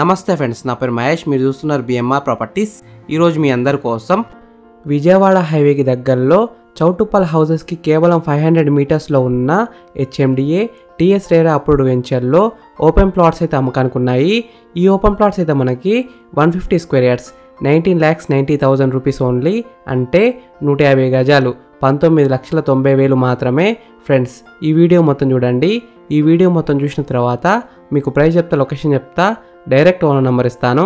నమస్తే ఫ్రెండ్స్, నా పేరు మహేష్. మీరు చూస్తున్నారు బిఎంఆర్ ప్రాపర్టీస్. ఈరోజు మీ అందరి కోసం విజయవాడ హైవేకి దగ్గరలో చౌటుప్పల్ హౌసెస్కి కేవలం 500 మీటర్స్లో ఉన్న హెచ్ఎండిఏ టీఎస్ రేరా అప్రూవ్డ్ వెంచర్లో ఓపెన్ ప్లాట్స్ అయితే అమ్మకానికి ఉన్నాయి. ఈ ఓపెన్ ప్లాట్స్ అయితే మనకి 150 స్క్వేర్ యార్డ్స్ 19,90,000 రూపీస్ ఓన్లీ, అంటే 150 గజాలు 19,90,000 మాత్రమే. ఫ్రెండ్స్, ఈ వీడియో మొత్తం చూడండి. ఈ వీడియో మొత్తం చూసిన తర్వాత మీకు ప్రైస్ చెప్తా, లొకేషన్ చెప్తా, డైరెక్ట్ ఓనర్ నెంబర్ ఇస్తాను.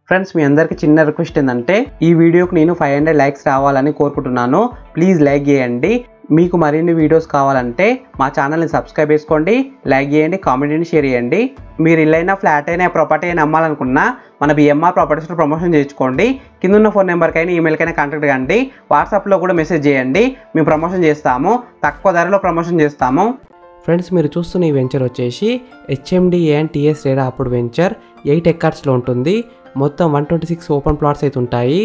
ఫ్రెండ్స్, మీ అందరికి చిన్న రిక్వెస్ట్ ఏంటంటే ఈ వీడియోకి నేను 500 లైక్స్ రావాలని కోరుకుంటున్నాను. ప్లీజ్ లైక్ చేయండి. మీకు మరిన్ని వీడియోస్ కావాలంటే మా ఛానల్ని సబ్స్క్రైబ్ చేసుకోండి, లైక్ చేయండి, కామెంట్ చేయండి, షేర్ చేయండి. మీరు ఇల్లైనా ఫ్లాట్ అయినా ప్రాపర్టీ అయినా అమ్మాలనుకున్నా మన బిఎంఆర్ ప్రాపర్టీస్లో ప్రమోషన్ చేయించుకోండి. కింద ఉన్న ఫోన్ నెంబర్కైనా ఈమెయిల్కైనా కాంటాక్ట్ కండి. వాట్సాప్లో కూడా మెసేజ్ చేయండి, మేము ప్రమోషన్ చేస్తాము, తక్కువ ధరలో ప్రమోషన్ చేస్తాము. ఫ్రెండ్స్, మీరు చూస్తున్న ఈ వెంచర్ వచ్చేసి HMDA and TS RERA approved venture 8 ఎకర్స్లో ఉంటుంది. మొత్తం 126 ఓపెన్ ప్లాట్స్ అయితే ఉంటాయి.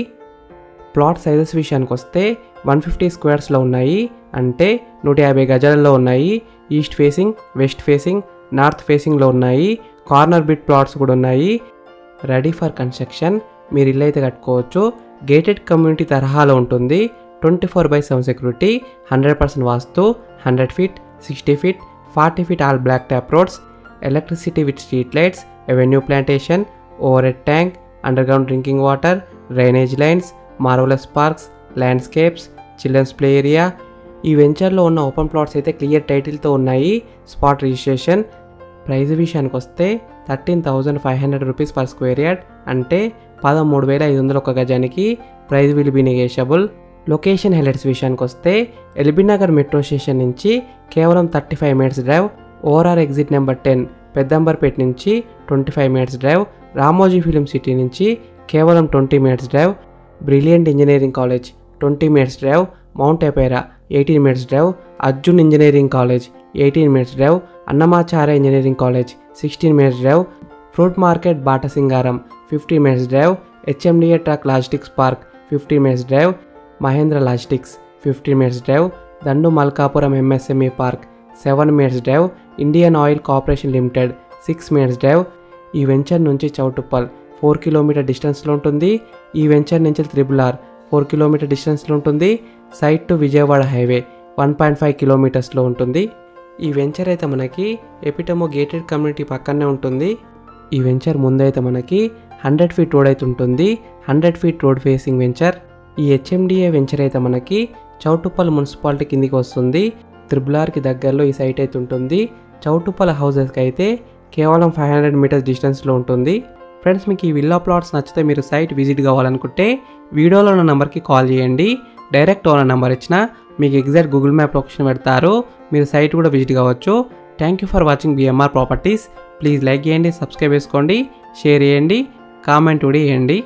ప్లాట్ సైజెస్ విషయానికి వస్తే 150 స్క్వేర్స్లో ఉన్నాయి, అంటే 150 గజాలలో ఉన్నాయి. East facing, west facing, north ఫేసింగ్లో ఉన్నాయి. కార్నర్ బిట్ ప్లాట్స్ కూడా ఉన్నాయి. Ready for construction. మీరు ఇల్లు అయితే కట్టుకోవచ్చు. గేటెడ్ కమ్యూనిటీ తరహాలో ఉంటుంది. 24/7 security, 100% vastu, 100 feet, 60 feet, 40 feet all black top roads, electricity with street lights, avenue plantation, overhead tank, underground drinking water, drainage lines, marvellous parks, landscapes, children's play area. ఈ వెంచర్లో ఉన్న open plots అయితే clear టైటిల్తో ఉన్నాయి. Spot registration. Price విషయానికి వస్తే 13,500 rupees per square yard, అంటే 13,500 ఒక గజానికి. Price will be negotiable. Location highlights విషయానికి వస్తే ఎల్బీ నగర్ మెట్రో స్టేషన్ నుంచి కేవలం 35 minutes drive. ORR exit number 10 Peddamberpet నుంచి 25 minutes drive. Ramoji film city నుంచి కేవలం 20 minutes drive. Brilliant engineering college 20 minutes drive. Mount opera 18 minutes drive. Arjun engineering college 18 minutes drive. Annamacharya engineering college 16 minutes drive. Fruit market Batasingaram 15 minutes drive. HMDA truck logistics park 15 minutes drive. Mahindra logistics 15 minutes drive. Dandu Malkapuram MSME park 7 minutes drive. Indian oil corporation limited 6 minutes drive. ఈ venture నుంచి Choutuppal 4 kilometre డిస్టెన్స్లో ఉంటుంది. ఈ venture నుంచి RRR 4 kilometre డిస్టెన్స్లో ఉంటుంది. Site to Vijayawada highway 1.5 కిలోమీటర్స్లో ఉంటుంది. ఈ వెంచర్ అయితే మనకి ఎపిటమో గేటెడ్ కమ్యూనిటీ పక్కనే ఉంటుంది. ఈ వెంచర్ ముందైతే మనకి 100 ఫీట్ రోడ్ అయితే ఉంటుంది. 100 ఫీట్ రోడ్ ఫేసింగ్ వెంచర్. ఈ హెచ్ఎండిఏ వెంచర్ అయితే మనకి చౌటుప్పల్ మున్సిపాలిటీ కిందికి వస్తుంది. RRRకి దగ్గరలో ఈ సైట్ అయితే ఉంటుంది. చౌటుప్పల్ హౌసెస్కి అయితే కేవలం 500 మీటర్స్ డిస్టెన్స్లో ఉంటుంది. ఫ్రెండ్స్, మీకు ఈ విల్లా ప్లాట్స్ నచ్చితే మీరు సైట్ విజిట్ కావాలనుకుంటే వీడియోలో ఉన్న నెంబర్కి కాల్ చేయండి. డైరెక్ట్ ఓనర్ నెంబర్ ఇచ్చిన మీకు ఎగ్జాక్ట్ గూగుల్ మ్యాప్ లొకేషన్ పెడతారు. మీరు సైట్ కూడా విజిట్ కావచ్చు. Thank you for watching BMR properties. Please like చేయండి, సబ్స్క్రైబ్ చేసుకోండి, షేర్ చేయండి, కామెంట్ కూడా చేయండి.